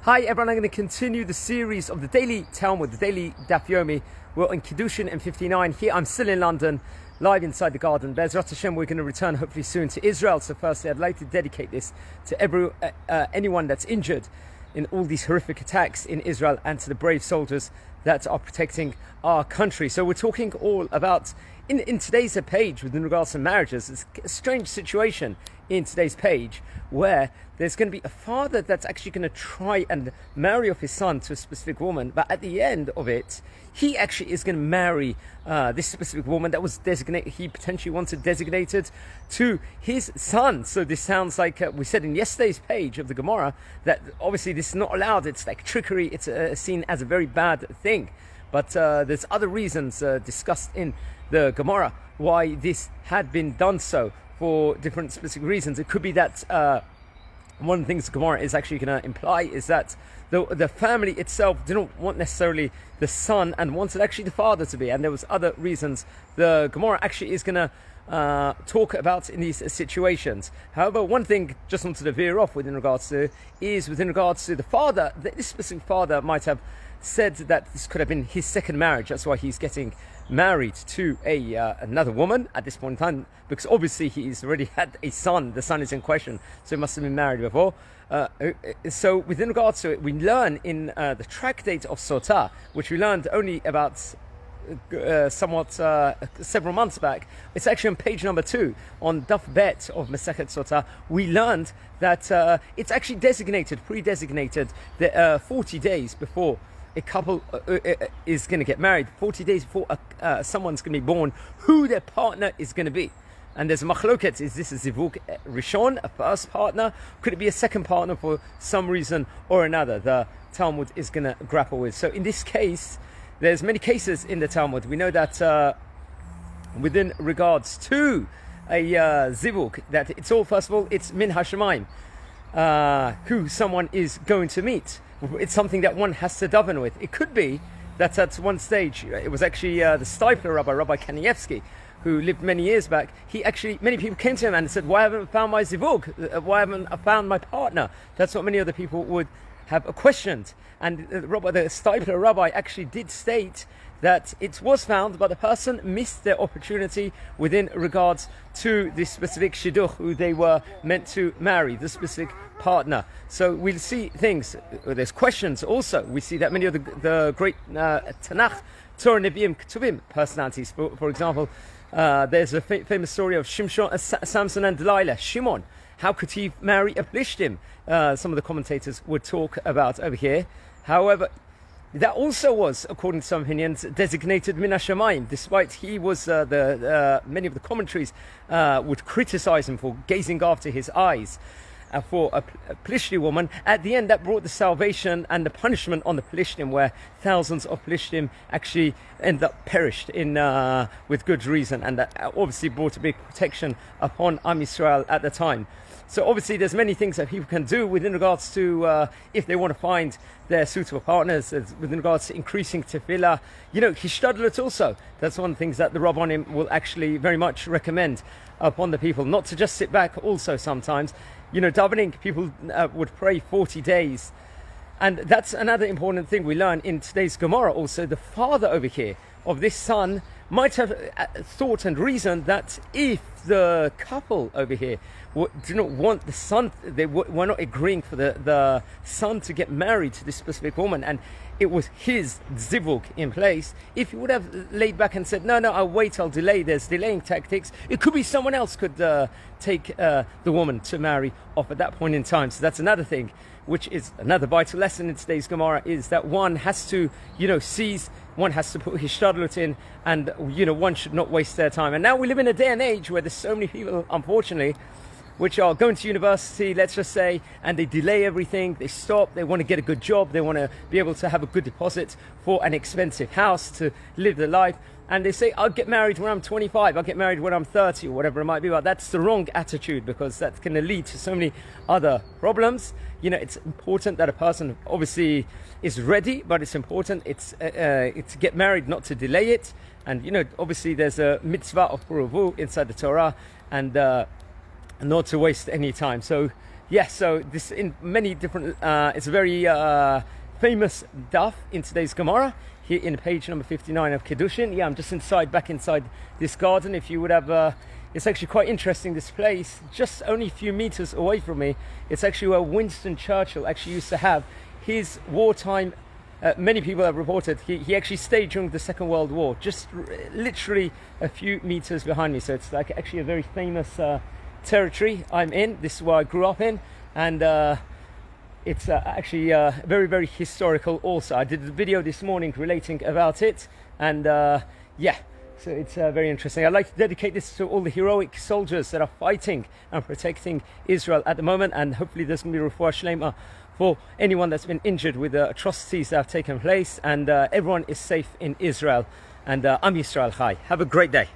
Hi everyone, I'm going to continue the series of the daily Talmud, the daily Daf Yomi. We're in Kiddushin and 59 here. I'm still in London, live inside the garden. Be'ezrat Hashem, we're going to return hopefully soon to Israel. So firstly, I'd like to dedicate this to anyone that's injured in all these horrific attacks in Israel and to the brave soldiers that are protecting our country. So we're talking all about, in today's page with regards to marriages, it's a strange situation in today's page where there's going to be a father that's actually going to try and marry off his son to a specific woman, but at the end of it, he actually is going to marry this specific woman that was designated, he potentially wanted designated to his son. So this sounds like we said in yesterday's page of the Gemara that obviously this is not allowed. It's like trickery. It's seen as a very bad thing. But there's other reasons discussed in the Gemara why this had been done so for different specific reasons. It could be that one of the things the Gemara is actually going to imply is that the family itself didn't want necessarily the son and wanted actually the father to be, and there was other reasons the Gemara actually is going to talk about in these situations. However, one thing just wanted to veer off with regards to the father. This specific father might have said that this could have been his second marriage. That's why he's getting married to another woman at this point in time, because obviously he's already had a son. The son is in question, so he must have been married before. So within regards to it, we learn in the tractate of Sotah, which we learned only about several months back. It's actually on page number 2 on Daf Bet of Masechet Sotah. We learned that it's actually pre-designated that 40 days before a couple is going to get married, 40 days before someone's going to be born, who their partner is going to be. And there's a machloket, is this a zivug rishon, a first partner? Could it be a second partner for some reason or another? The Talmud is going to grapple with. So in this case, there's many cases in the Talmud. We know that within regards to a zivug, that it's all, first of all, it's min hashemayim, who someone is going to meet. It's something that one has to daven with. It could be that at one stage, it was actually the Steipler Rabbi Kanievsky, who lived many years back. Many people came to him and said, why haven't I found my zivug? Why haven't I found my partner? That's what many other people would have questioned. And the Steipler Rabbi actually did state that it was found, but the person missed their opportunity within regards to the specific shidduch who they were meant to marry, the specific partner. So we'll see things. There's questions also. We see that many of the great Tanakh, Torah, Nevi'im, Ketuvim personalities, for example, there's a famous story of Samson and Delilah. Shimon, how could he marry a Plishtim? Some of the commentators would talk about over here. However, that also was, according to some opinions, designated min hashamayim, despite he was many of the commentaries would criticize him for gazing after his eyes. For a Plishtim woman, at the end that brought the salvation and the punishment on the Plishtim, where thousands of Plishtim actually end up perished with good reason, and that obviously brought a big protection upon Am Yisrael at the time. So obviously there's many things that people can do within regards to if they want to find their suitable partners, within regards to increasing tefillah, hishtadlut also. That's one of the things that the Rabbanim will actually very much recommend upon the people, not to just sit back also sometimes. Davening, people would pray 40 days. And that's another important thing we learn in today's Gemara also. The father over here of this son might have thought and reasoned that if the couple over here do not want the son, they were not agreeing for the son to get married to this specific woman, and it was his zivug in place, if he would have laid back and said, no, I'll wait, I'll delay, there's delaying tactics, it could be someone else could take the woman to marry off at that point in time. So that's another thing, which is another vital lesson in today's Gemara, is that one has to, seize, one has to put his shtadlut in, and, one should not waste their time. And now we live in a day and age where there's so many people, unfortunately, which are going to university, let's just say, and they delay everything, they stop, they want to get a good job, they want to be able to have a good deposit for an expensive house to live their life, and they say, I'll get married when I'm 25, I'll get married when I'm 30, or whatever it might be. But that's the wrong attitude, because that's going to lead to so many other problems. It's important that a person obviously is ready, but it's important it's to get married, not to delay it. And obviously there's a mitzvah of puruvu inside the Torah, and not to waste any time. So Yes, so this in many different, it's a very famous daf in today's Gemara, here in page number 59 of Kiddushin. Yeah, I'm just back inside this garden. If you would have, it's actually quite interesting, this place, just only a few meters away from me. It's actually where Winston Churchill actually used to have his wartime, many people have reported, he actually stayed during the Second World War, just literally a few meters behind me. So it's like actually a very famous territory I'm in. This is where I grew up in, and it's actually very, very historical also. I did a video this morning relating about it, and yeah, so it's very interesting. I'd like to dedicate this to all the heroic soldiers that are fighting and protecting Israel at the moment, and hopefully there's going to be refuah shlema for anyone that's been injured with the atrocities that have taken place, and everyone is safe in Israel, and Am Yisrael Chai. Have a great day.